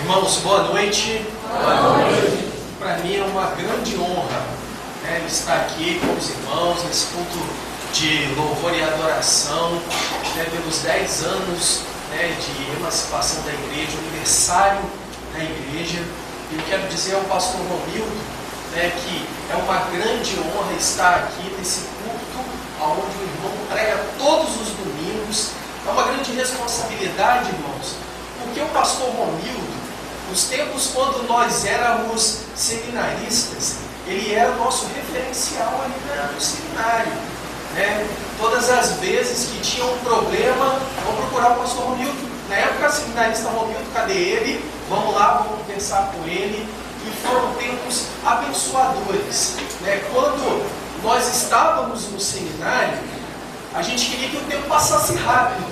Irmãos, boa noite. Boa noite. Para mim é uma grande honra, estar aqui com os irmãos nesse culto de louvor e adoração, pelos 10 anos de emancipação da igreja, aniversário da igreja. E eu quero dizer ao pastor Romildo que é uma grande honra estar aqui nesse culto, onde o irmão prega todos os domingos. É uma grande responsabilidade, irmãos, porque o pastor Romildo, nos tempos quando nós éramos seminaristas, ele era o nosso referencial ali no seminário. Todas as vezes que tinha um problema, vamos procurar o pastor Romildo. Na época, seminarista Romildo, cadê ele? Vamos lá, vamos conversar com ele. E foram tempos abençoadores. Quando nós estávamos no seminário, a gente queria que o tempo passasse rápido.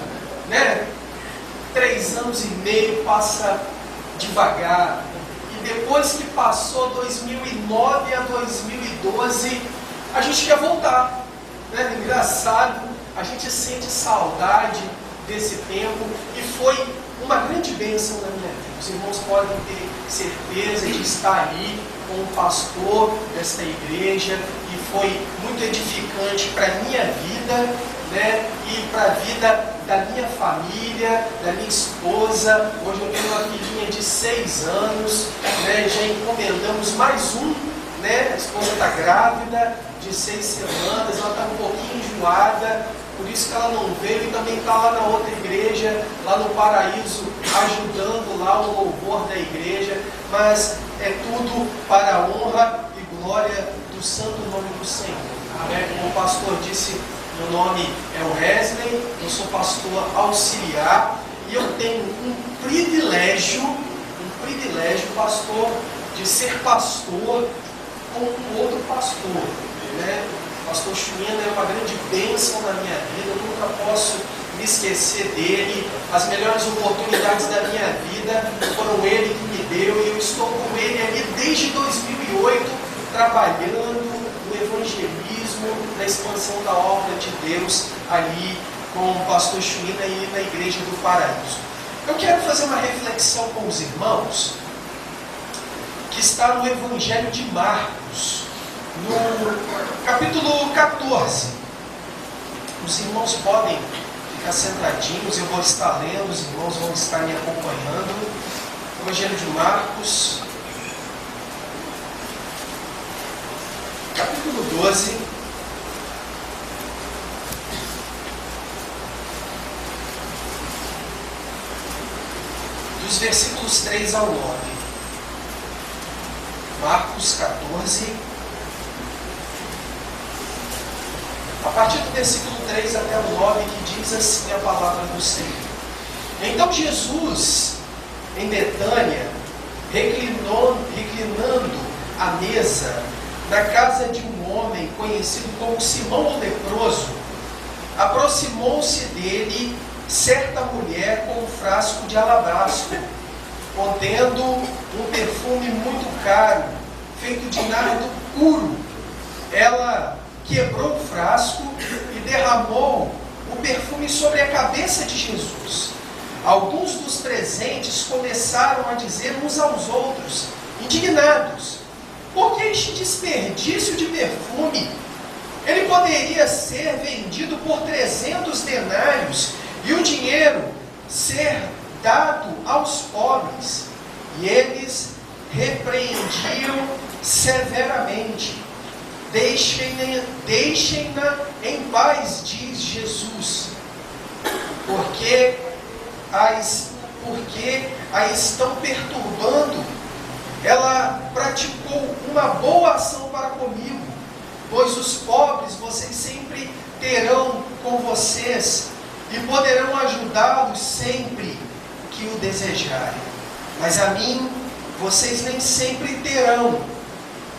3 anos e meio passa devagar. E depois que passou 2009 a 2012, a gente quer voltar. Engraçado, a gente sente saudade desse tempo e foi uma grande bênção na minha vida. Os irmãos podem ter certeza de estar ali com o pastor desta igreja, e foi muito edificante para a minha vida, e para a vida da minha família, da minha esposa. Hoje eu tenho uma filhinha de 6 anos, já encomendamos mais um, a esposa está grávida, de 6 semanas, ela está um pouquinho enjoada, por isso que ela não veio, e também está lá na outra igreja, lá no Paraíso, ajudando lá o louvor da igreja. Mas é tudo para a honra e glória do santo nome do Senhor. Como o pastor disse, meu nome é o Wesley, eu sou pastor auxiliar, e eu tenho um privilégio, pastor, de ser pastor com um outro pastor. O pastor Chuina é uma grande bênção na minha vida, eu nunca posso me esquecer dele. As melhores oportunidades da minha vida foram ele que me deu, e eu estou com ele ali desde 2008, trabalhando no evangelismo, na expansão da obra de Deus ali com o pastor Chuina e na igreja do Paraíso. Eu quero fazer uma reflexão com os irmãos que está no Evangelho de Marcos, no capítulo 14. Os irmãos podem ficar sentadinhos, eu vou estar lendo, os irmãos vão estar me acompanhando. Evangelho de Marcos, capítulo 12. Dos versículos 3 ao 9. Marcos 14, a partir do versículo 3 até o 9, que diz assim a palavra do Senhor. Então Jesus, em Betânia, reclinando a mesa na casa de um homem conhecido como Simão o leproso, aproximou-se dele certa mulher com um frasco de alabastro, contendo um perfume muito caro, feito de nardo puro. Ela quebrou o frasco e derramou o perfume sobre a cabeça de Jesus. Alguns dos presentes começaram a dizer uns aos outros, indignados: por que este desperdício de perfume? Ele poderia ser vendido por 300 denários e o dinheiro ser dado aos pobres. E eles repreendiam severamente. Deixem-na em paz, diz Jesus, porque a estão perturbando. Ela praticou uma boa ação para comigo, pois os pobres vocês sempre terão com vocês e poderão ajudá-los sempre que o desejarem, mas a mim vocês nem sempre terão.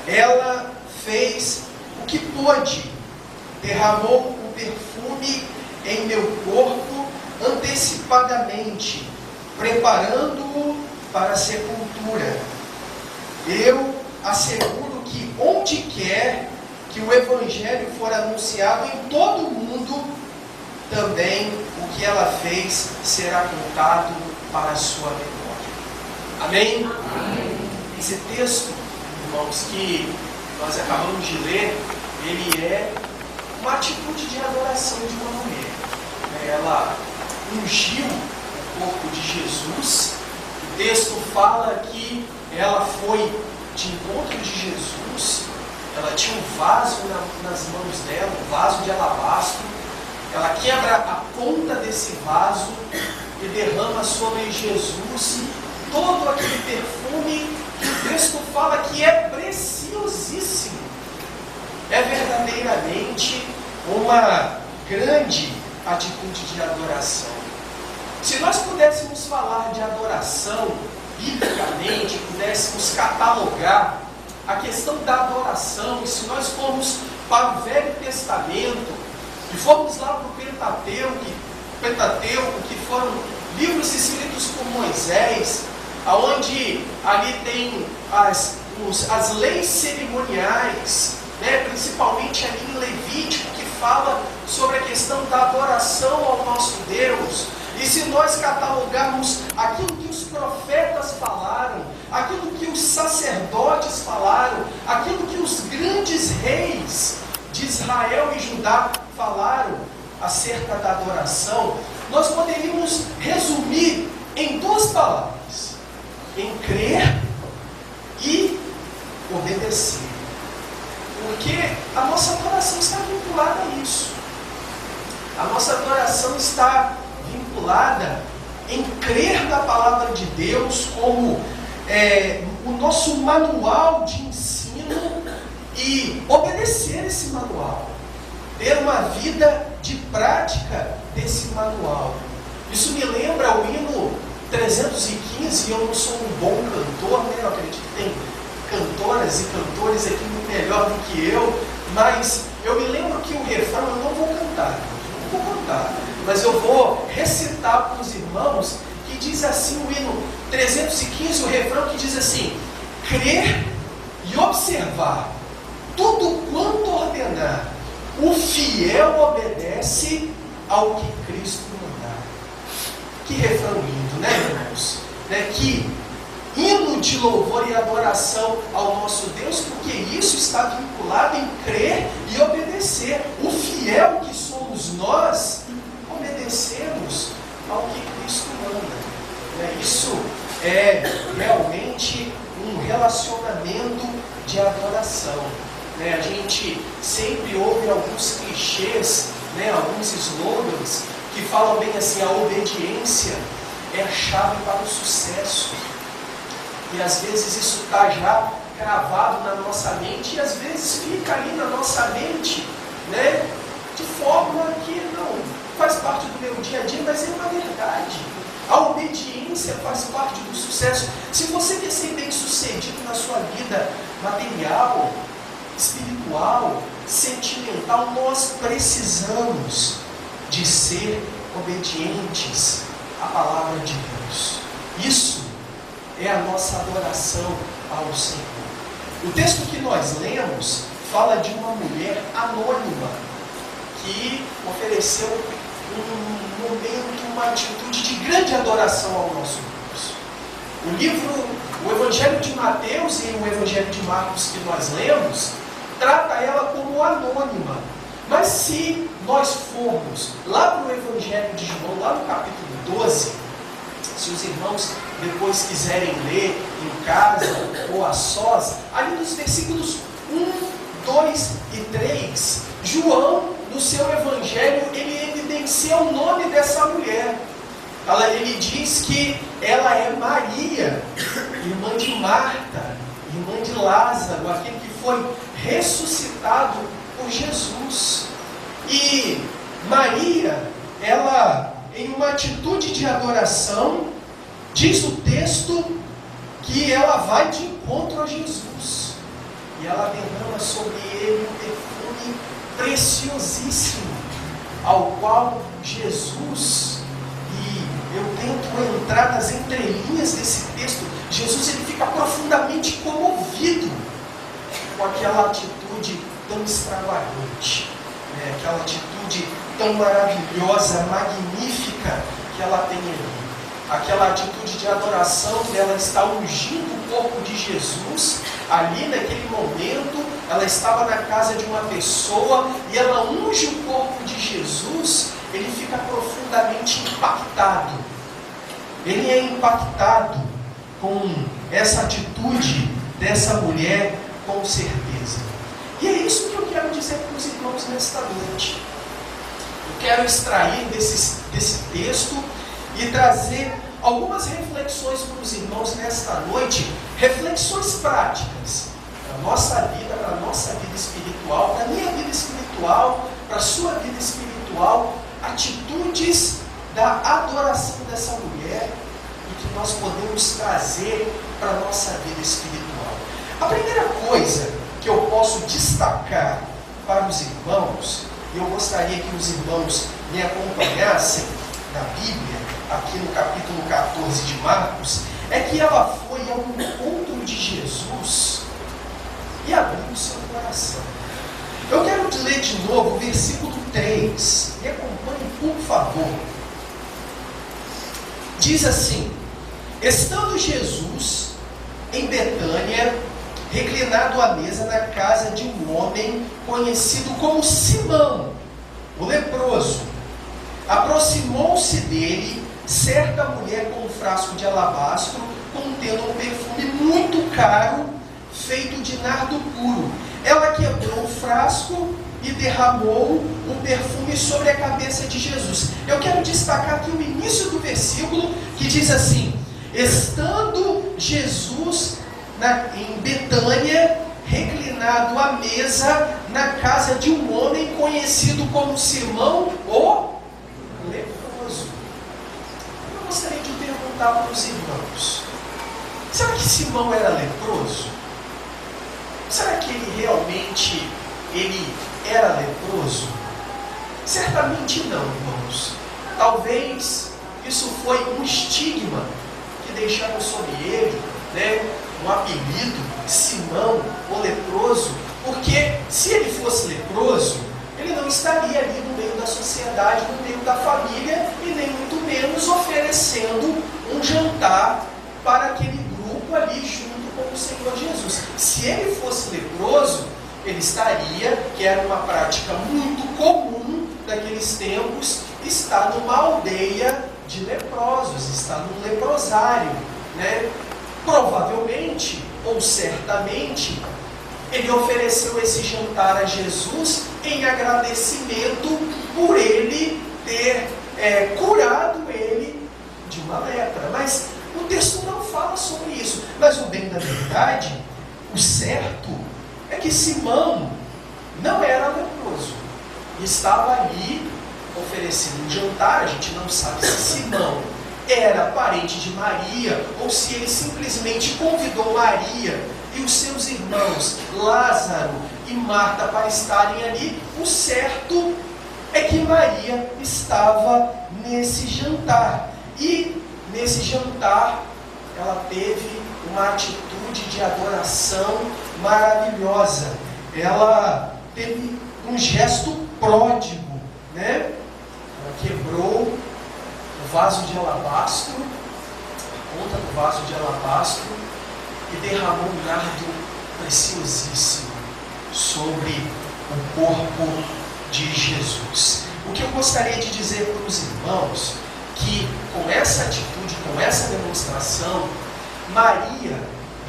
Ela fez o que pôde, derramou o perfume em meu corpo antecipadamente, preparando-o para a sepultura. Eu asseguro que onde quer que o Evangelho for anunciado em todo o mundo, também o que ela fez será contado para a sua memória. Amém? Esse texto, irmãos, que nós acabamos de ler, ele é uma atitude de adoração de uma mulher. Ela ungiu o corpo de Jesus. O texto fala que ela foi de encontro de Jesus. Ela tinha um vaso nas mãos dela, um vaso de alabastro. Ela quebra a ponta desse vaso e derrama sobre Jesus todo aquele perfume que o texto fala que é preciosíssimo. É verdadeiramente uma grande atitude de adoração. Se nós pudéssemos falar de adoração biblicamente, pudéssemos catalogar a questão da adoração, e se nós formos para o Velho Testamento e formos lá para o Pentateuco, que foram livros escritos por Moisés, onde ali tem as leis cerimoniais, principalmente ali em Levítico, que fala sobre a questão da adoração ao nosso Deus. E se nós catalogarmos aquilo que os profetas falaram, aquilo que os sacerdotes falaram, aquilo que os grandes reis de Israel e Judá falaram acerca da adoração, nós poderíamos resumir em duas palavras: em crer e obedecer. Porque a nossa adoração está vinculada a isso. A nossa adoração está vinculada em crer na palavra de Deus como o nosso manual de ensino e obedecer esse manual, ter uma vida de prática desse manual. Isso me lembra o hino 315, e eu não sou um bom cantor, eu acredito que tem cantoras e cantores aqui muito melhor do que eu, mas eu me lembro que o refrão eu não vou cantar, mas eu vou recitar para os irmãos, que diz assim o hino 315, o refrão que diz assim: crer e observar tudo quanto ordenar, o fiel obedece ao que Cristo mandar. Que refrão lindo, né, irmãos? Que hino de louvor e adoração ao nosso Deus, porque isso está vinculado em crer e obedecer. O fiel que somos nós, obedecemos ao que Cristo manda. Isso é realmente um relacionamento de adoração. A gente sempre ouve alguns clichês, alguns slogans que falam bem assim: a obediência é a chave para o sucesso. E às vezes isso está já cravado na nossa mente, e às vezes fica ali na nossa mente, de forma que não faz parte do meu dia a dia, mas é uma verdade. A obediência faz parte do sucesso. Se você quer ser bem sucedido na sua vida material, espiritual, sentimental, nós precisamos de ser obedientes à palavra de Deus. Isso é a nossa adoração ao Senhor. O texto que nós lemos fala de uma mulher anônima que ofereceu um momento, uma atitude de grande adoração ao nosso Deus. O Evangelho de Mateus e o Evangelho de Marcos que nós lemos, trata ela como anônima. Mas se nós formos lá para o Evangelho de João, lá no capítulo 12, se os irmãos depois quiserem ler em casa ou a sós, ali nos versículos 1, 2 e 3, João, no seu Evangelho, ele evidencia o nome dessa mulher. Ele diz que ela é Maria, irmã de Marta, irmã de Lázaro, aquele que foi ressuscitado por Jesus. E Maria, ela, em uma atitude de adoração, diz o texto que ela vai de encontro a Jesus. E ela derrama sobre ele um perfume preciosíssimo, ao qual Jesus, e eu tento entrar nas entrelinhas desse texto, Jesus ele fica profundamente comovido com aquela atitude tão extravagante, aquela atitude tão maravilhosa, magnífica que ela tem ali. aquela atitude de adoração, ela está ungindo o corpo de Jesus. Ali naquele momento, ela estava na casa de uma pessoa e ela unge o corpo de Jesus. Ele fica profundamente impactado. Ele é impactado com essa atitude dessa mulher, com certeza. E é isso que eu quero dizer para os irmãos nesta noite. Eu quero extrair desse texto e trazer algumas reflexões para os irmãos nesta noite, reflexões práticas para a nossa vida espiritual, para a minha vida espiritual, para a sua vida espiritual, atitudes da adoração dessa mulher e que nós podemos trazer para a nossa vida espiritual. A primeira coisa que eu posso destacar para os irmãos, e eu gostaria que os irmãos me acompanhassem na Bíblia, aqui no capítulo 14 de Marcos, é que ela foi ao encontro de Jesus e abriu o seu coração. Eu quero ler de novo o versículo 3. Me acompanhe, por favor. Diz assim: estando Jesus em Betânia, reclinado à mesa na casa de um homem conhecido como Simão, o leproso, aproximou-se dele certa mulher com um frasco de alabastro contendo um perfume muito caro, feito de nardo puro. Ela quebrou o frasco e derramou o perfume sobre a cabeça de Jesus. Eu quero destacar aqui o início do versículo, que diz assim: estando Jesus em Betânia, reclinado à mesa na casa de um homem conhecido como Simão, o leproso. Eu gostaria de perguntar para os irmãos: será que Simão era leproso? Será que ele realmente era leproso? Certamente não, irmãos. Talvez isso foi um estigma que deixaram sobre ele, um apelido, Simão, o leproso, porque se ele fosse leproso, ele não estaria ali no meio da sociedade, no meio da família, e nem muito menos oferecendo um jantar para aquele grupo ali junto com o Senhor Jesus. Se ele fosse leproso, ele estaria, que era uma prática muito comum naqueles tempos, estar numa aldeia de leprosos, estar num leprosário, Provavelmente, ou certamente, ele ofereceu esse jantar a Jesus em agradecimento por ele ter curado ele de uma lepra. Mas o texto não fala sobre isso. Mas o bem da verdade, o certo, é que Simão não era leproso. Estava ali oferecendo um jantar. A gente não sabe se Simão era parente de Maria, ou se ele simplesmente convidou Maria e os seus irmãos Lázaro e Marta para estarem ali. O certo é que Maria estava nesse jantar, e nesse jantar ela teve uma atitude de adoração maravilhosa. Ela teve um gesto pródigo, Ela quebrou o vaso de alabastro, a ponta do vaso de alabastro, e derramou um nardo preciosíssimo sobre o corpo de Jesus. O que eu gostaria de dizer para os irmãos, que com essa atitude, com essa demonstração, Maria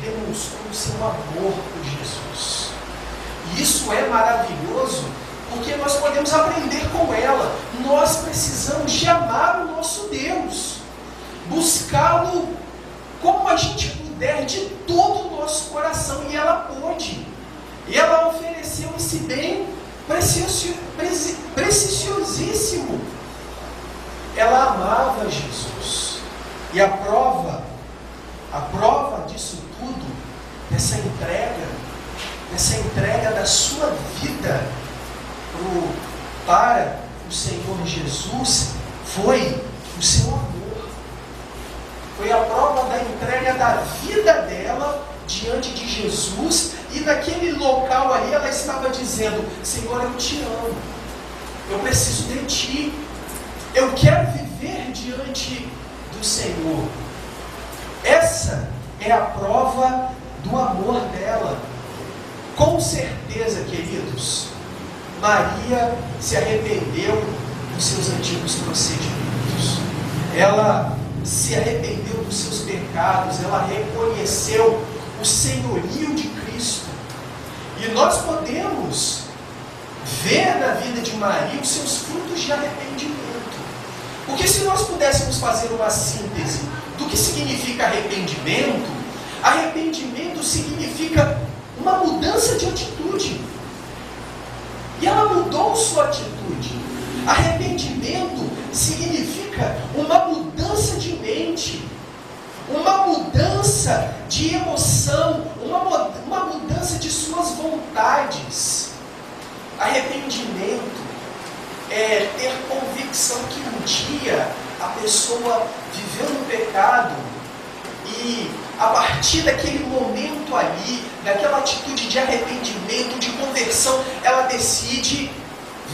demonstrou o seu amor por Jesus. E isso é maravilhoso, porque nós podemos aprender com ela. Nós precisamos de amar o nosso Deus, buscá-lo como a gente puder, de todo o nosso coração, e ela pôde. E ela ofereceu esse bem preciosíssimo. Ela amava Jesus. E a prova disso tudo, dessa entrega da sua vida para o Senhor Jesus, foi o seu amor. Foi a prova da entrega da vida dela diante de Jesus, e naquele local ali ela estava dizendo: Senhor, eu te amo, eu preciso de ti, eu quero viver diante do Senhor. Essa é a prova do amor dela. Com certeza, queridos, Maria se arrependeu dos seus antigos procedimentos. Ela se arrependeu dos seus pecados, ela reconheceu o senhorio de Cristo. E nós podemos ver na vida de Maria os seus frutos de arrependimento. Porque se nós pudéssemos fazer uma síntese do que significa arrependimento, arrependimento significa uma mudança de atitude. E ela mudou sua atitude. Arrependimento significa uma mudança de mente, uma mudança de emoção, uma mudança de suas vontades. Arrependimento é ter convicção que um dia a pessoa viveu no pecado e a partir daquele momento ali, daquela atitude de arrependimento, de conversão, ela decide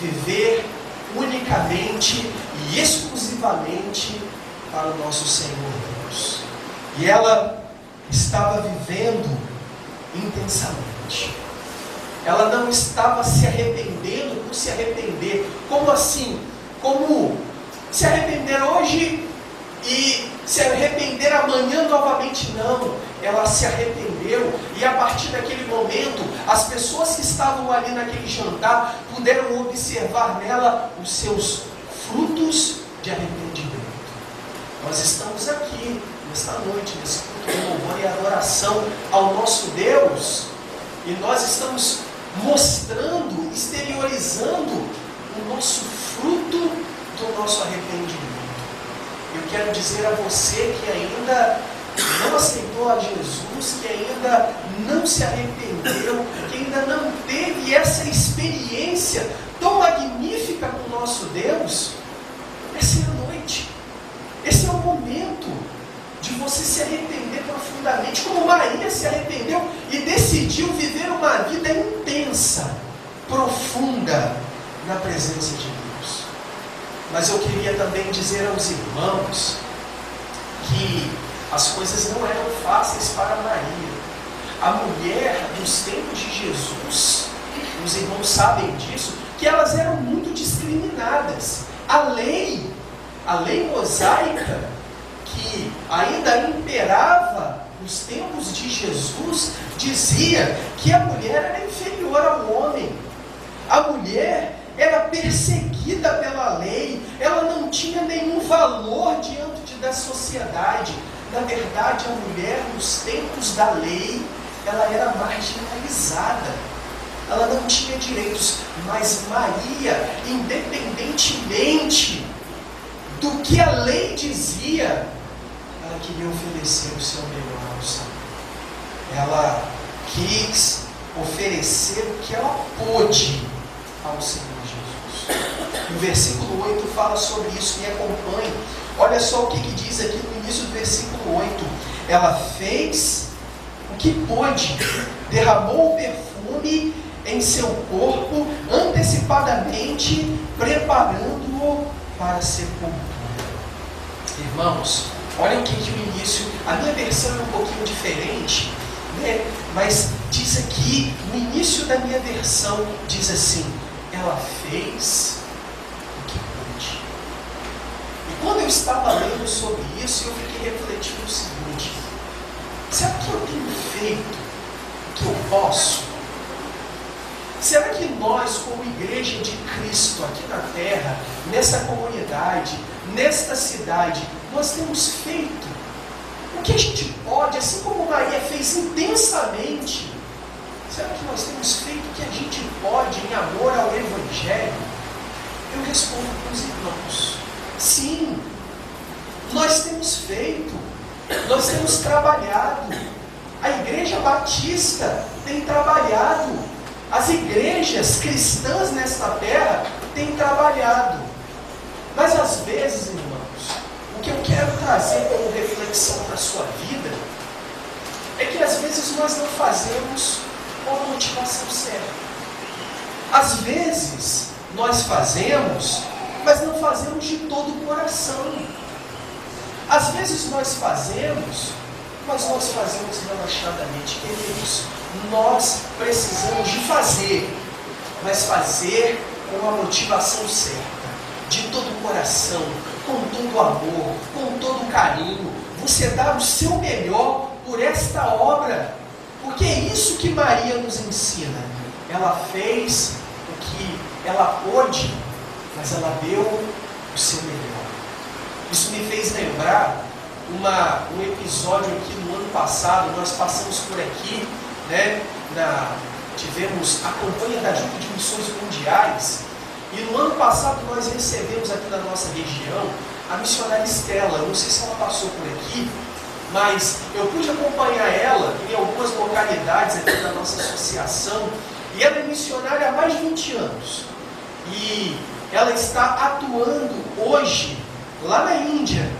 viver unicamente e exclusivamente para o nosso Senhor Deus. E ela estava vivendo intensamente. Ela não estava se arrependendo por se arrepender. Como assim? Como se arrepender hoje e se arrepender amanhã novamente? Não. Ela se arrependeu e a partir daquele momento, as pessoas que estavam ali naquele jantar puderam observar nela os seus frutos de arrependimento. Nós estamos aqui nesta noite, nesse culto de louvor e adoração ao nosso Deus, e nós estamos mostrando, exteriorizando o nosso fruto do nosso arrependimento. Eu quero dizer a você que ainda não aceitou a Jesus, que ainda não se arrependeu, que ainda não teve essa experiência tão magnífica com o nosso Deus, essa é a noite, esse é o momento de você se arrepender profundamente, como Maria se arrependeu e decidiu viver uma vida intensa, profunda na presença de Deus. Mas eu queria também dizer aos irmãos que as coisas não eram fáceis para Maria. A mulher dos tempos de Jesus, os irmãos sabem disso, que elas eram muito discriminadas. A lei mosaica, que ainda imperava nos tempos de Jesus, dizia que a mulher era inferior ao homem. A mulher era perseguida pela lei, ela não tinha nenhum valor diante da sociedade. Na verdade, a mulher, nos tempos da lei, ela era marginalizada, ela não tinha direitos. Mas Maria, independentemente do que a lei dizia, ela queria oferecer o seu melhor ao Senhor. Ela quis oferecer o que ela pôde ao Senhor Jesus. O versículo 8 fala sobre isso, me acompanhe. Olha só o que diz aqui no início do versículo 8. Ela fez o que pôde, derramou o perfume em seu corpo, antecipadamente preparando-o para a sepultura. Irmãos, olha o que no início, a minha versão é um pouquinho diferente, né? Mas diz aqui, no início da minha versão, diz assim: ela fez o que pôde. E quando eu estava lendo sobre isso, eu fiquei refletindo o seguinte: será que eu tenho feito o que eu posso? Será que nós, como igreja de Cristo aqui na terra, nessa comunidade, nesta cidade, nós temos feito o que a gente pode, assim como Maria fez intensamente? Será que nós temos feito o que a gente pode em amor ao Evangelho? Eu respondo para os irmãos: sim, nós temos feito, nós temos trabalhado. A Igreja Batista tem trabalhado. As igrejas cristãs nesta terra têm trabalhado. Mas às vezes, irmãos, o que eu quero trazer como reflexão para a sua vida é que às vezes nós não fazemos com a motivação certa. Às vezes nós fazemos, mas não fazemos de todo o coração. Às vezes nós fazemos, mas nós fazemos relaxadamente. Queridos, nós precisamos de fazer, mas fazer com a motivação certa, de todo o coração, com todo o amor, com todo o carinho. Você dá o seu melhor por esta obra, porque é isso que Maria nos ensina. Ela fez o que ela pôde, mas ela deu o seu melhor. Isso me fez lembrar um episódio aqui no ano passado. Nós passamos por aqui, né, tivemos a campanha da Junta de Missões Mundiais, e no ano passado nós recebemos aqui na nossa região a missionária Estela. Eu não sei se ela passou por aqui, mas eu pude acompanhar ela em algumas localidades aqui da nossa associação, e ela é missionária há mais de 20 anos, e ela está atuando hoje lá na Índia.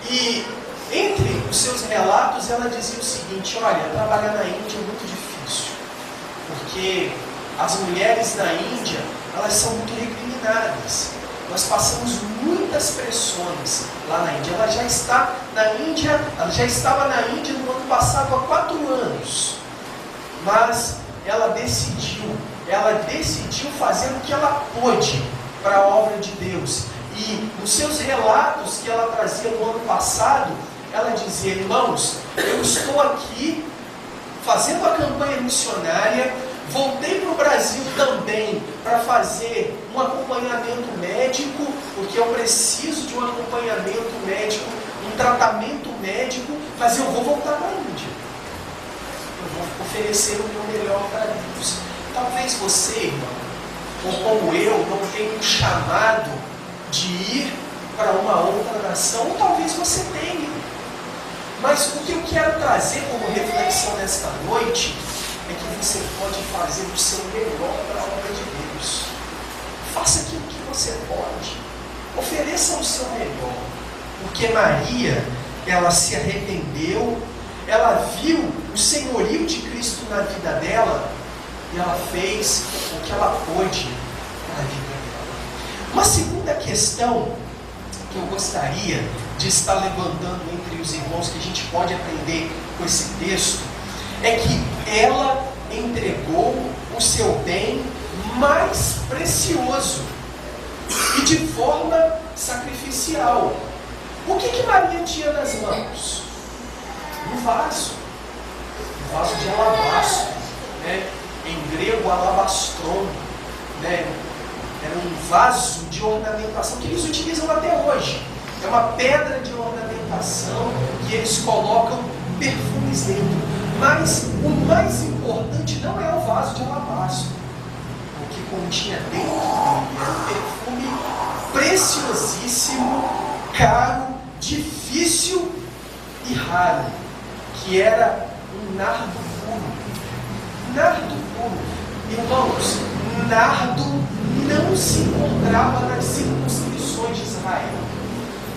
E entre os seus relatos ela dizia o seguinte: olha, trabalhar na Índia é muito difícil, porque as mulheres na Índia, elas são muito recriminadas. Nós passamos muitas pressões lá na Índia. Ela já está na Índia, ela já estava na Índia no ano passado há 4 anos, mas ela decidiu fazer o que ela pôde para a obra de Deus. E nos seus relatos que ela trazia no ano passado, ela dizia: irmãos, eu estou aqui fazendo a campanha missionária, voltei para o Brasil também para fazer um acompanhamento médico, porque eu preciso de um acompanhamento médico, um tratamento médico, mas eu vou voltar para a Índia. Eu vou oferecer o meu melhor para Deus. Talvez você, irmão, ou como eu, não tenha um chamado de ir para uma outra nação, ou talvez você tenha. Mas o que eu quero trazer como reflexão nesta noite é que você pode fazer o seu melhor para a obra de Deus. Faça aquilo que você pode. Ofereça o seu melhor. Porque Maria, ela se arrependeu, ela viu o senhorio de Cristo na vida dela, e ela fez o que ela pôde na vida dela. Uma segunda questão que eu gostaria de estar levantando entre os irmãos, que a gente pode aprender com esse texto, é que ela entregou o seu bem mais precioso e de forma sacrificial. O que Maria tinha nas mãos? Um vaso de alabastro, né? Em grego, alabastron, né? Era um vaso de ornamentação que eles utilizam até hoje. É uma pedra de ornamentação que eles colocam perfumes dentro. Mas o mais importante não é o vaso de alabastro. O que continha dentro dele era um perfume preciosíssimo, caro, difícil e raro, que era um nardo puro. Nardo puro. Irmãos, nardo não se encontrava nas circunscrições de Israel,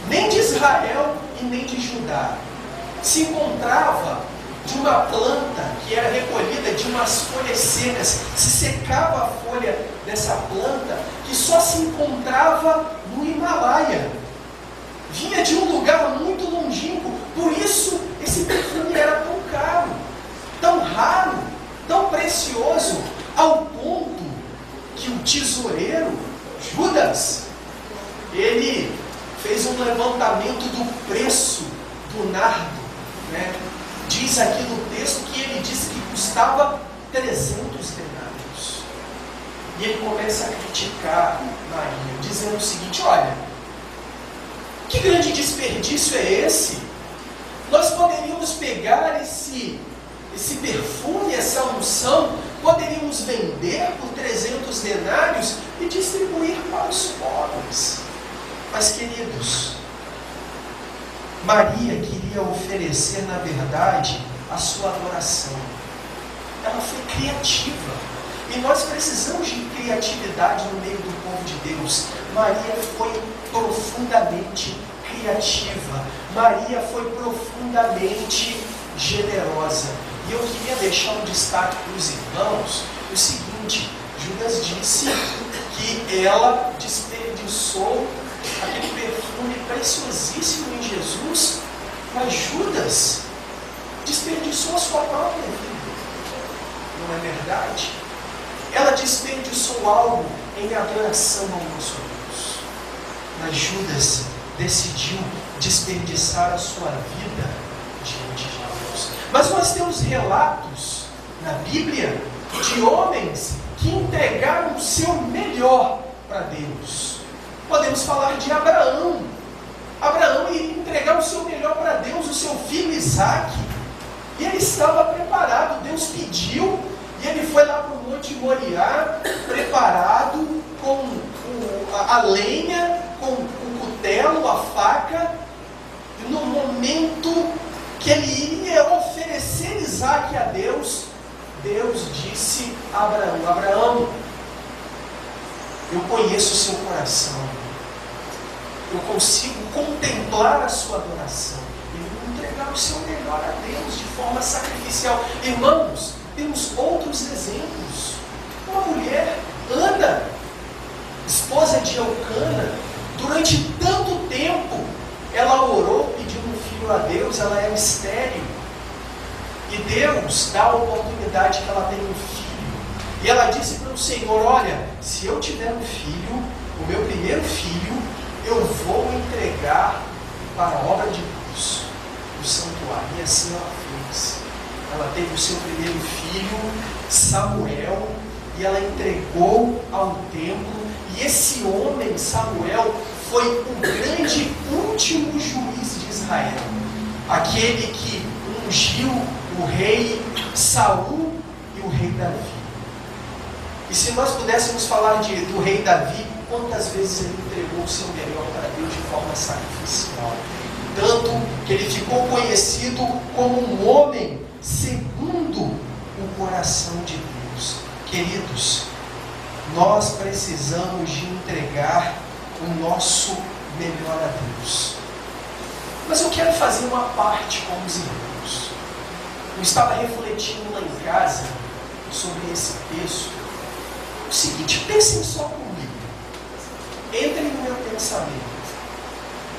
nem de Israel e nem de Judá. Se encontrava de uma planta que era recolhida de umas folhas secas, se secava a folha dessa planta, que só se encontrava no Himalaia. Vinha de um lugar muito longínquo, por isso esse perfume era tão caro, tão raro, tão precioso, ao ponto que o tesoureiro, Judas, ele fez um levantamento do preço do nardo, né? Diz aqui no texto que ele disse que custava 300 denários. E ele começa a criticar Maria, dizendo o seguinte: olha, que grande desperdício é esse? Nós poderíamos pegar esse perfume, essa unção, poderíamos vender por 300 denários e distribuir para os pobres. Mas, queridos, Maria queria oferecer, na verdade, a sua adoração. Ela foi criativa. E nós precisamos de criatividade no meio do povo de Deus. Maria foi profundamente criativa. Maria foi profundamente generosa. E eu queria deixar um destaque para os irmãos, o seguinte: Judas disse que ela desperdiçou aquele perfume preciosíssimo em Jesus, mas Judas desperdiçou a sua própria vida. Não é verdade? Ela desperdiçou algo em adoração ao nosso Deus. Mas Judas decidiu desperdiçar a sua vida diante de Deus. Mas nós temos relatos na Bíblia de homens que entregaram o seu melhor para Deus. Podemos falar de Abraão. Abraão ia entregar o seu melhor para Deus, o seu filho Isaque. E ele estava preparado. Deus pediu e ele foi lá para o Monte Moriá, preparado com a lenha, com o cutelo, a faca. E no momento que ele iria oferecer Isaque a Deus, Deus disse a Abraão: Abraão, eu conheço o seu coração, eu consigo contemplar a sua adoração, e vou entregar o seu melhor a Deus de forma sacrificial. Irmãos, temos outros exemplos. Uma mulher, Ana, esposa de Eucana, durante tanto tempo ela orou pedindo um filho a Deus, ela era estéril. E Deus dá a oportunidade que ela tenha um filho. E ela disse para o Senhor: olha, se eu tiver um filho, o meu primeiro filho, eu vou entregar para a obra de Deus, o santuário. E assim ela fez. Ela teve o seu primeiro filho, Samuel, e ela entregou ao templo. E esse homem, Samuel, foi o grande último juiz de Israel. Aquele que ungiu o rei Saul e o rei Davi. E se nós pudéssemos falar do rei Davi, quantas vezes ele entregou o seu melhor para Deus de forma sacrificial? Tanto que ele ficou conhecido como um homem segundo o coração de Deus. Queridos, nós precisamos de entregar o nosso melhor a Deus. Mas eu quero fazer uma parte com os irmãos. Eu estava refletindo lá em casa sobre esse texto. O seguinte, pensem só comigo. Entrem no meu pensamento.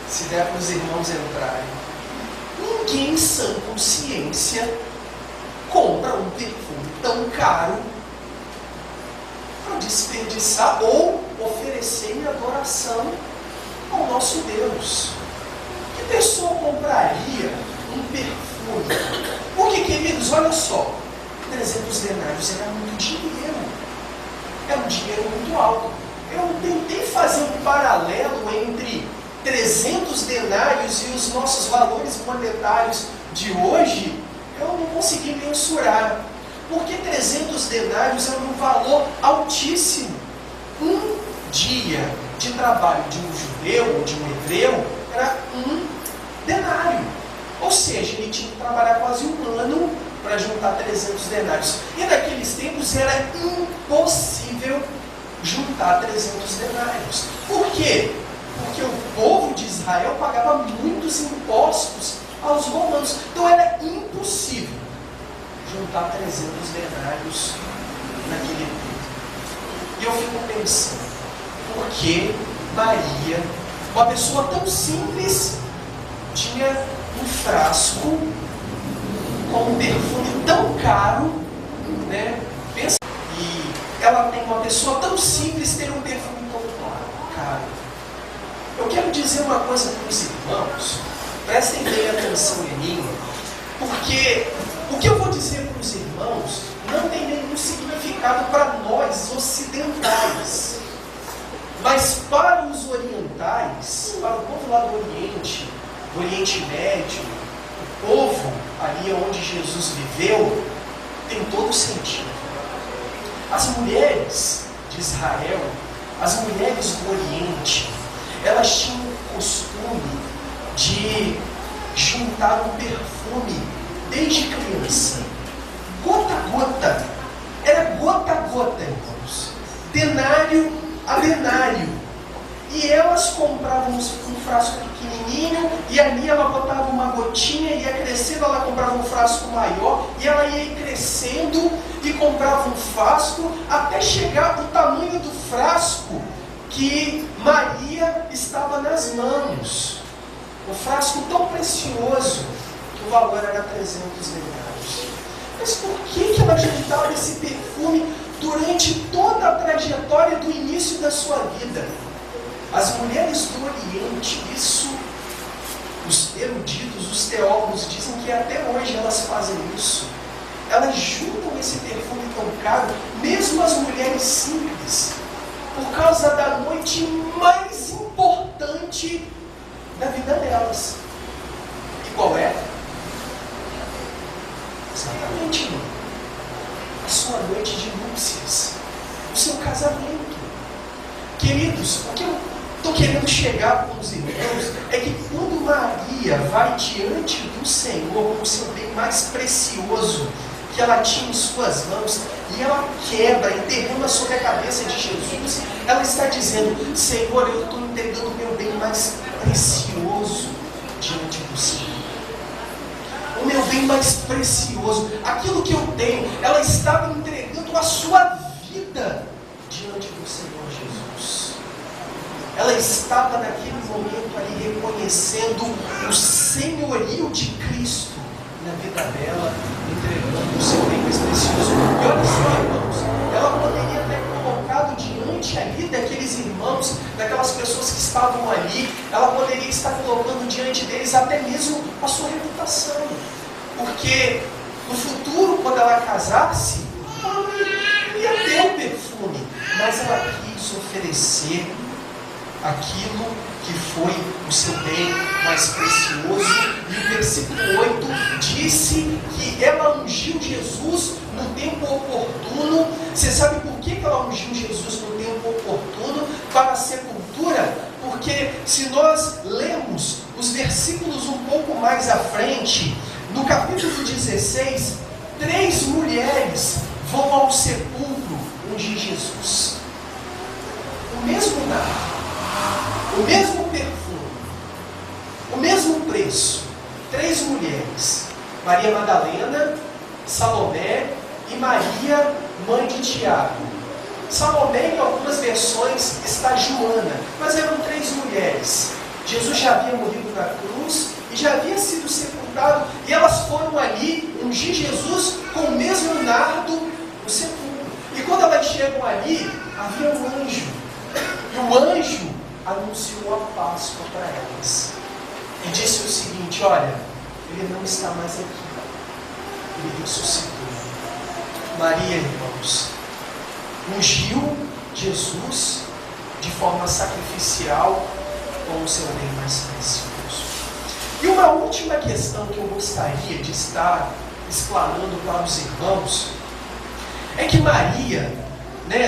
Se der para os irmãos entrarem. Ninguém em sã consciência compra um perfume tão caro para desperdiçar ou oferecer em adoração ao nosso Deus. Que pessoa compraria um perfume? Porque, queridos, olha só, 300 denários era muito dinheiro. Era um dinheiro muito alto. Eu tentei fazer um paralelo entre 300 denários e os nossos valores monetários de hoje. Eu não consegui mensurar. Porque 300 denários é um valor altíssimo. Um dia de trabalho de um judeu ou de um hebreu era um denário. Ou seja, ele tinha que trabalhar quase um ano para juntar 300 denários. E naqueles tempos era impossível juntar 300 denários. Por quê? Porque o povo de Israel pagava muitos impostos aos romanos. Então era impossível juntar 300 denários naquele tempo. E eu fico pensando, por que Maria, uma pessoa tão simples, tinha um frasco com um perfume tão caro, né? Pensa, e ela tem uma pessoa tão simples ter um perfume tão caro. Eu quero dizer uma coisa para os irmãos, prestem bem atenção em mim, porque o que eu vou dizer para os irmãos não tem nenhum significado para nós ocidentais, mas para os orientais, para o povo lá do Oriente Médio, o povo ali onde Jesus viveu, tem todo sentido. As mulheres de Israel, as mulheres do Oriente, elas tinham o costume de juntar um perfume desde criança, gota a gota, era gota a gota, irmãos, denário a denário. E elas compravam um frasco pequenininho, e ali ela botava uma gotinha, ia crescendo, ela comprava um frasco maior, e ela ia crescendo e comprava um frasco, até chegar o tamanho do frasco que Maria estava nas mãos. Um frasco tão precioso que o valor era 300 denários. Mas por que ela juntava esse perfume durante toda a trajetória do início da sua vida? As mulheres do Oriente, isso, os eruditos, os teólogos dizem que até hoje elas fazem isso. Elas juntam esse perfume tão caro, mesmo as mulheres simples, por causa da noite mais importante da vida delas. E qual é? Exatamente, irmão. A sua noite de núpcias, o seu casamento. Queridos, o que eu estou querendo chegar com os irmãos é que quando Maria vai diante do Senhor com o seu bem mais precioso que ela tinha em suas mãos, e ela quebra e derrama sobre a cabeça de Jesus, ela está dizendo: Senhor, eu estou entregando o meu bem mais precioso diante do Senhor. O meu bem mais precioso, aquilo que eu tenho. Ela estava entregando a sua vida diante do Senhor Jesus. Ela estava naquele momento ali reconhecendo o senhorio de Cristo na vida dela, entregando o seu bem mais precioso. E olha só, irmãos, ela poderia ter colocado diante ali daqueles irmãos, daquelas pessoas que estavam ali, ela poderia estar colocando diante deles até mesmo a sua reputação. Porque no futuro, quando ela casasse, ela não ia ter o perfume, mas ela quis oferecer aquilo que foi o seu bem mais precioso. E o versículo 8 disse que ela ungiu Jesus no tempo oportuno. Você sabe por que ela ungiu Jesus no tempo oportuno? Para a sepultura. Porque se nós lemos os versículos um pouco mais à frente, no capítulo 16, 3 mulheres vão ao sepulcro ungir Jesus. O mesmo nardo, o mesmo perfume, o mesmo preço. 3 mulheres: Maria Madalena, Salomé e Maria, mãe de Tiago. Salomé, em algumas versões, está Joana, mas eram 3 mulheres. Jesus já havia morrido na cruz e já havia sido sepultado, e elas foram ali ungir Jesus com o mesmo nardo no sepulcro. E quando elas chegam ali, havia um anjo, e o anjo anunciou a Páscoa para elas e disse o seguinte: olha, ele não está mais aqui, ele ressuscitou. Maria, irmãos, ungiu Jesus de forma sacrificial com o seu bem mais precioso. E uma última questão que eu gostaria de estar explanando para os irmãos é que Maria,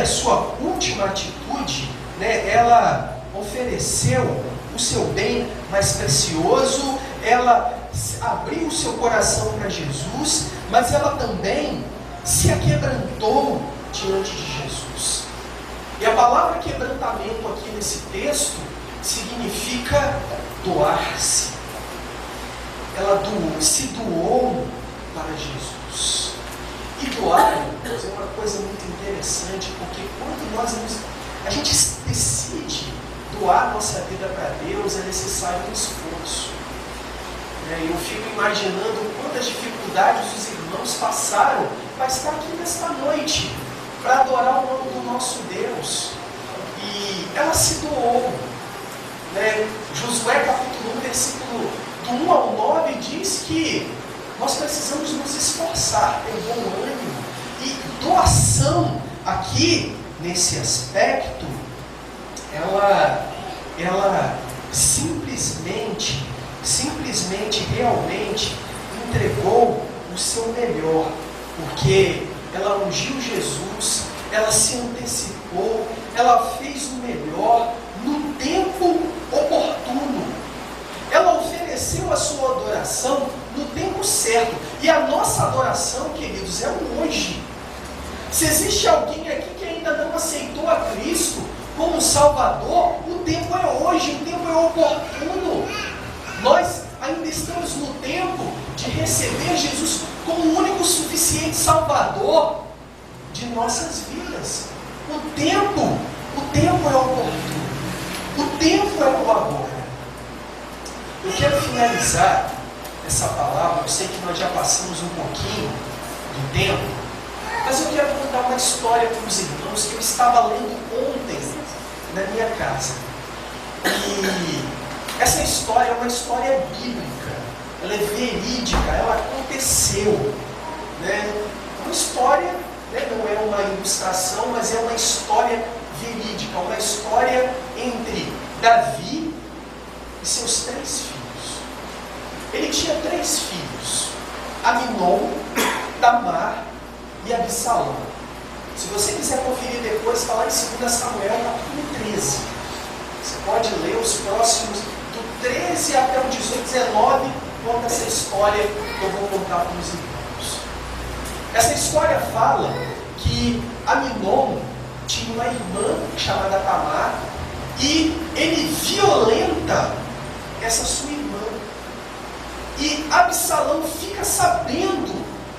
sua última atitude, ela ofereceu o seu bem mais precioso, ela abriu o seu coração para Jesus, mas ela também se aquebrantou diante de Jesus. E a palavra quebrantamento aqui nesse texto significa doar-se. Ela se doou para Jesus. E doar, irmãos, é uma coisa muito interessante, porque quando a gente decide doar nossa vida para Deus, é necessário um esforço. Eu fico imaginando quantas dificuldades os irmãos passaram para estar aqui nesta noite, para adorar o nome do nosso Deus. E ela se doou. Josué capítulo 1, versículo do 1 ao 9 diz que nós precisamos nos esforçar, ter bom ânimo. E doação aqui, nesse aspecto, ela simplesmente, realmente entregou o seu melhor, porque ela ungiu Jesus, ela se antecipou, ela fez o melhor no tempo oportuno. Ela ofereceu a sua adoração no tempo certo. E a nossa adoração, queridos, é o hoje. Se existe alguém aqui que ainda não aceitou a Cristo como Salvador, o tempo é hoje, o tempo é oportuno. Nós ainda estamos no tempo de receber Jesus como o único suficiente Salvador de nossas vidas. O tempo é oportuno. O tempo é o agora. Eu quero finalizar essa palavra. Eu sei que nós já passamos um pouquinho do tempo, mas eu quero contar uma história para os irmãos que eu estava lendo ontem na minha casa. E essa história é uma história bíblica, ela é verídica, ela aconteceu, né? Uma história, né? Não é uma ilustração, mas é uma história verídica, uma história entre Davi e seus 3 filhos. Ele tinha 3 filhos: Aminon, Tamar e Absalão. Se você quiser conferir depois, está lá em 2 Samuel, capítulo 13. Você pode ler os próximos, do 13 até o 18, 19, conta essa história que eu vou contar para os irmãos. Essa história fala que Aminon tinha uma irmã chamada Tamar, e ele violenta essa sua irmã. E Absalão fica sabendo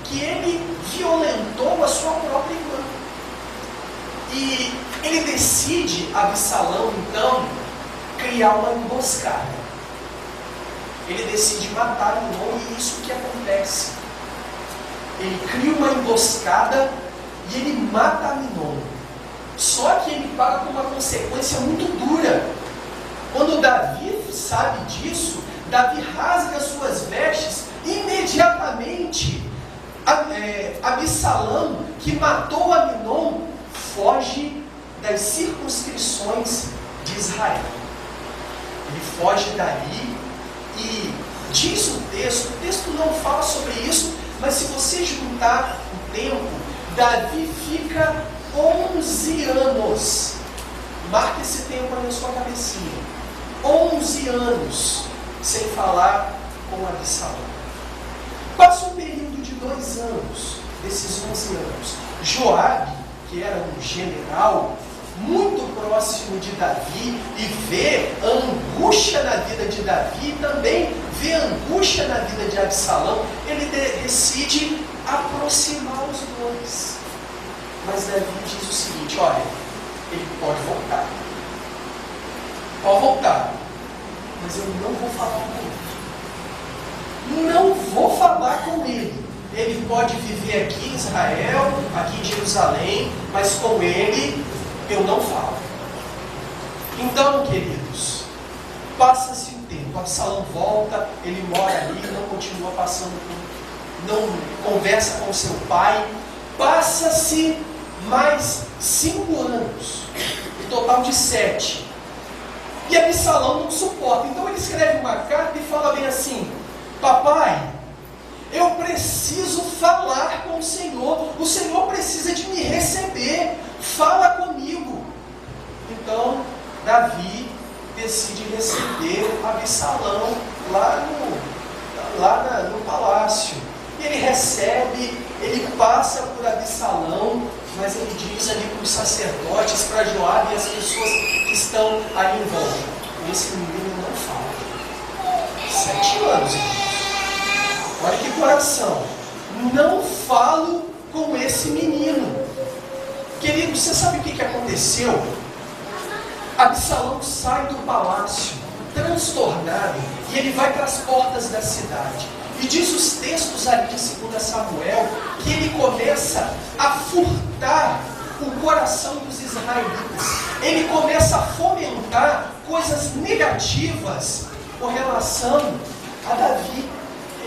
que ele violentou a sua própria irmã. E ele decide, Absalão, então, criar uma emboscada. Ele decide matar Aminon, e isso que acontece. Ele cria uma emboscada e ele mata Aminon. Só que ele paga com uma consequência muito dura. Quando Davi sabe disso, Davi rasga suas vestes. Imediatamente, Absalão, que matou Aminon, foge das circunscrições de Israel. Ele foge dali e diz o texto não fala sobre isso, mas se você juntar o tempo, Davi fica 11 anos, marca esse tempo aí na sua cabecinha, 11 anos sem falar com Absalão. Passa um período de 2 anos, desses 11 anos, Joabe, que era um general muito próximo de Davi, e vê a angústia na vida de Davi, e também vê a angústia na vida de Absalão, ele decide aproximar os dois. Mas Davi diz o seguinte: olha, ele pode voltar, mas eu não vou falar com ele. Não vou falar com ele. Ele pode viver aqui em Israel, aqui em Jerusalém, mas com ele eu não falo. Então, queridos, passa-se um tempo, Absalão volta, ele mora ali, não continua não conversa com seu pai. Passa-se mais 5 anos, um total de 7. E Absalão não suporta, então ele escreve uma carta e fala bem assim: papai, eu preciso falar com o Senhor precisa de me receber, fala comigo. Então, Davi decide receber Absalão lá no palácio. E ele recebe, ele passa por Absalão, mas ele diz ali para os sacerdotes, para Joabe e as pessoas que estão ali em volta: esse menino não fala. 7 anos, irmãos. Olha que coração. Não falo com esse menino. Querido, você sabe o que aconteceu? Absalão sai do palácio, transtornado, e ele vai para as portas da cidade. E diz os textos ali de 2 Samuel, que ele começa a furtar o coração dos israelitas. Ele começa a fomentar coisas negativas com relação a Davi.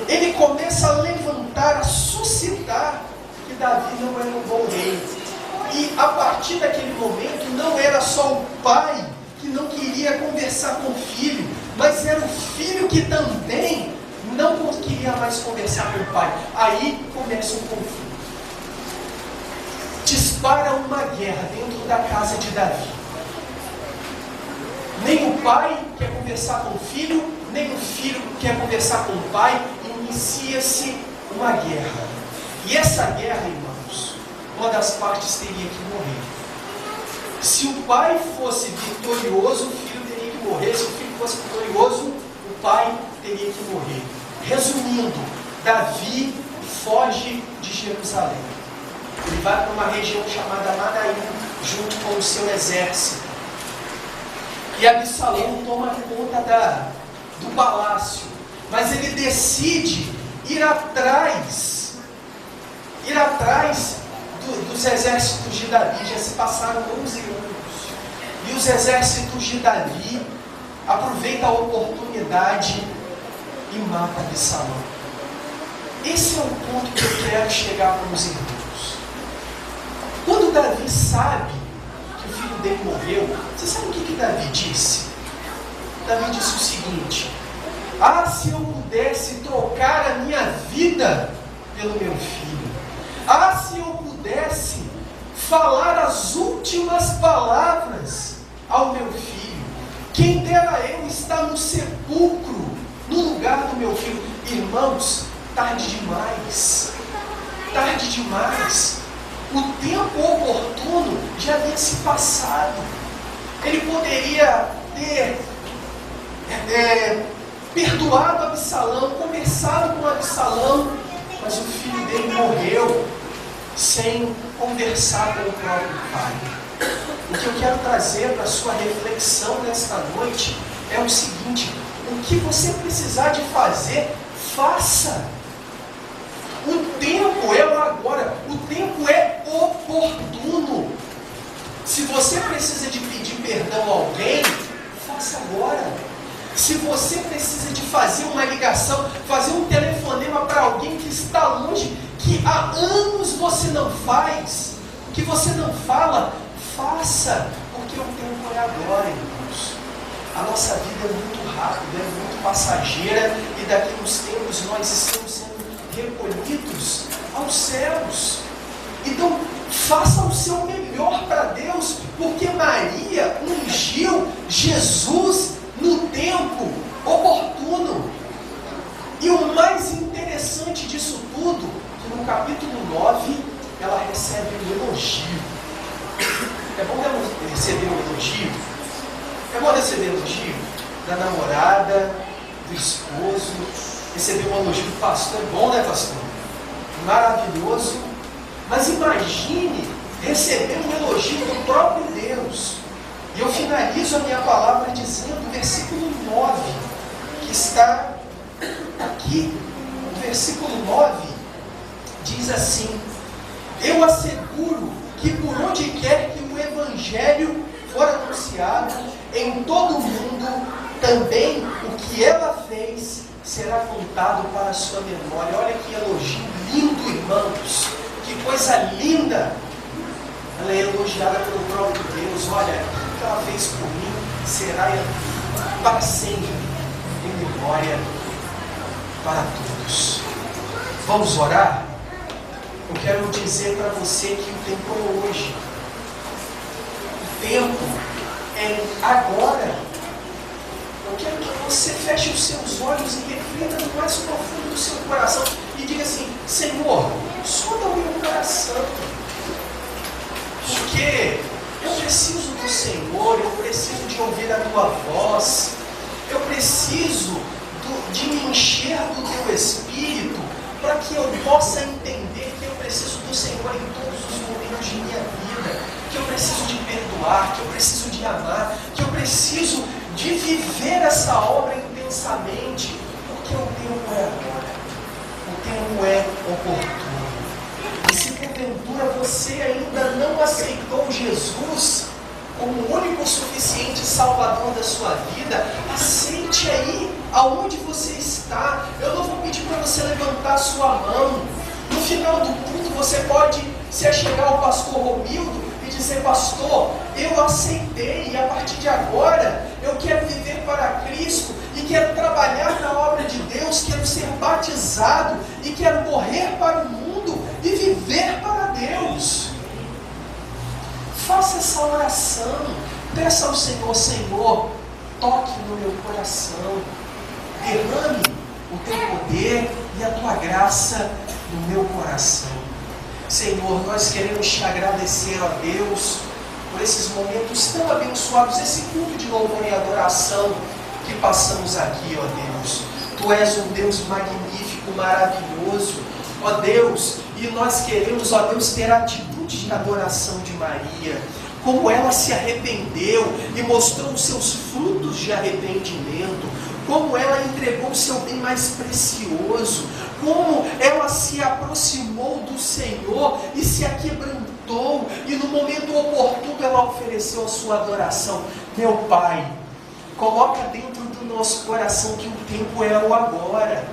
Ele começa a levantar, a suscitar que Davi não era um bom rei. E a partir daquele momento, não era só o pai que não queria conversar com o filho, mas era o filho que também não queria mais conversar com o pai. Aí começa um conflito. Dispara uma guerra dentro da casa de Davi. Nem o pai quer conversar com o filho, nem o filho quer conversar com o pai. Inicia-se uma guerra. E essa guerra, irmãos, uma das partes teria que morrer. Se o pai fosse vitorioso, o filho teria que morrer. Se o filho fosse vitorioso, o pai teria que morrer. Resumindo, Davi foge de Jerusalém. Ele vai para uma região chamada Manaim, junto com o seu exército. E Absalão toma conta do palácio. Mas ele decide ir atrás dos exércitos de Davi. Já se passaram 11 anos. E os exércitos de Davi aproveitam a oportunidade e matam Absalão. Esse é o ponto que eu quero chegar com os irmãos. Quando Davi sabe que o filho dele morreu, você sabe o que Davi disse? Davi disse o seguinte: ah, se eu pudesse trocar a minha vida pelo meu filho. Ah, se eu pudesse falar as últimas palavras ao meu filho. Quem dera eu estar no sepulcro, no lugar do meu filho. Irmãos, tarde demais. Tarde demais. O tempo oportuno já havia se passado. Ele poderia ter perdoado Absalão, conversado com Absalão, mas o filho dele morreu sem conversar com o próprio pai. O que eu quero trazer para a sua reflexão nesta noite é o seguinte: o que você precisar de fazer, faça. O tempo é o agora, o tempo é oportuno. Se você precisa de pedir perdão a alguém, faça agora. Se você precisa de fazer uma ligação, fazer um telefonema para alguém que está longe, que há anos você não faz, que você não fala, faça, porque o tempo é agora, irmãos. A nossa vida é muito rápida, é muito passageira, e daqui a uns tempos nós estamos sendo recolhidos aos céus. Então, faça o seu melhor para Deus, porque Maria ungiu Jesus no tempo oportuno. E o mais interessante disso tudo, que no capítulo 9, ela recebe um elogio. É bom receber um elogio? É bom receber um elogio da namorada, do esposo, receber um elogio do pastor. É bom, né, pastor? Maravilhoso. Mas imagine receber um elogio do próprio Deus. E eu finalizo a minha palavra dizendo, o versículo 9, que está aqui, o versículo 9, diz assim: eu asseguro que por onde quer que o Evangelho for anunciado, em todo o mundo, também o que ela fez será contado para a sua memória. Olha que elogio lindo, irmãos, que coisa linda. Ela é elogiada pelo próprio Deus. Olha, o que ela fez por mim será para sempre em memória para todos. Vamos orar? Eu quero dizer para você que o tempo é hoje. O tempo é agora. Eu quero que você feche os seus olhos e reflita no mais profundo do seu coração e diga assim: Senhor, sonda o meu coração. Porque eu preciso do Senhor, eu preciso de ouvir a Tua voz, eu preciso de me encher do Teu Espírito, para que eu possa entender que eu preciso do Senhor em todos os momentos de minha vida, que eu preciso de perdoar, que eu preciso de amar, que eu preciso de viver essa obra intensamente, porque o tempo é agora, o tempo é oportuno. E se porventura você ainda não aceitou Jesus como o único suficiente Salvador da sua vida, aceite aí, aonde você está. Eu não vou pedir para você levantar a sua mão. No final do culto você pode se achegar ao pastor Romildo e dizer: pastor, eu aceitei, e a partir de agora eu quero viver para Cristo e quero trabalhar na obra de Deus, quero ser batizado e quero morrer para o mundo e viver para Deus. Faça essa oração, peça ao Senhor: Senhor, toque no meu coração, derrame o Teu poder e a Tua graça no meu coração. Senhor, nós queremos Te agradecer, ó Deus, por esses momentos tão abençoados, esse culto de louvor e adoração que passamos aqui, ó Deus. Tu és um Deus magnífico, maravilhoso, ó Deus, e nós queremos, ó Deus, ter a atitude de adoração de Maria. como ela se arrependeu e mostrou os seus frutos de arrependimento, como ela entregou o seu bem mais precioso, como ela se aproximou do Senhor e se aquebrantou, e no momento oportuno ela ofereceu a sua adoração. Meu Pai, coloca dentro do nosso coração que o tempo é o agora.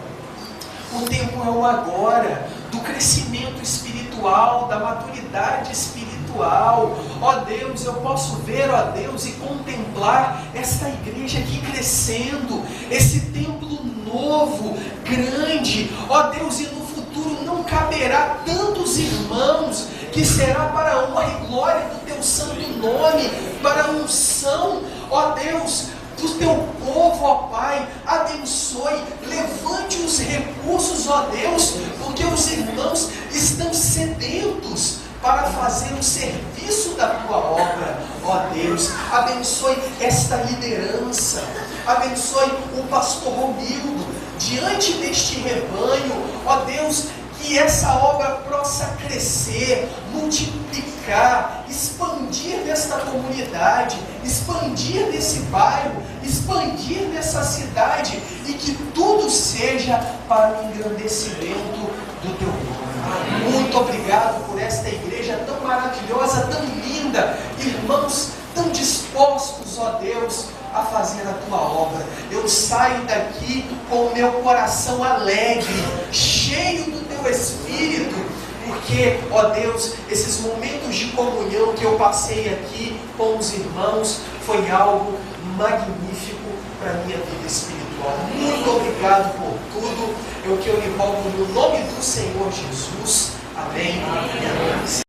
O tempo é o agora, do crescimento espiritual, da maturidade espiritual. Ó Deus, eu posso ver, ó Deus, e contemplar esta igreja aqui crescendo, esse templo novo, grande. Ó Deus, e no futuro não caberá tantos irmãos, que será para a honra e glória do teu santo nome, para a unção, ó Deus, do teu povo, ó Pai. Abençoe, levante os recursos, ó Deus, porque os irmãos estão sedentos para fazer o serviço da tua obra, ó Deus. Abençoe esta liderança, abençoe o pastor Romildo, diante deste rebanho, ó Deus, que essa obra possa crescer, multiplicar, expandir nesta comunidade, expandir nesse bairro, expandir nessa cidade, e que tudo seja para o engrandecimento do teu nome. Muito obrigado por esta igreja tão maravilhosa, tão linda, irmãos tão dispostos, ó Deus, a fazer a tua obra. Eu saio daqui com o meu coração alegre, cheio do teu Espírito, porque, ó Deus, esses momentos de comunhão que eu passei aqui com os irmãos foi algo magnífico para a minha vida espiritual. Muito obrigado por tudo. Eu que eu lhe rogo no nome do Senhor Jesus. Amém. Amém.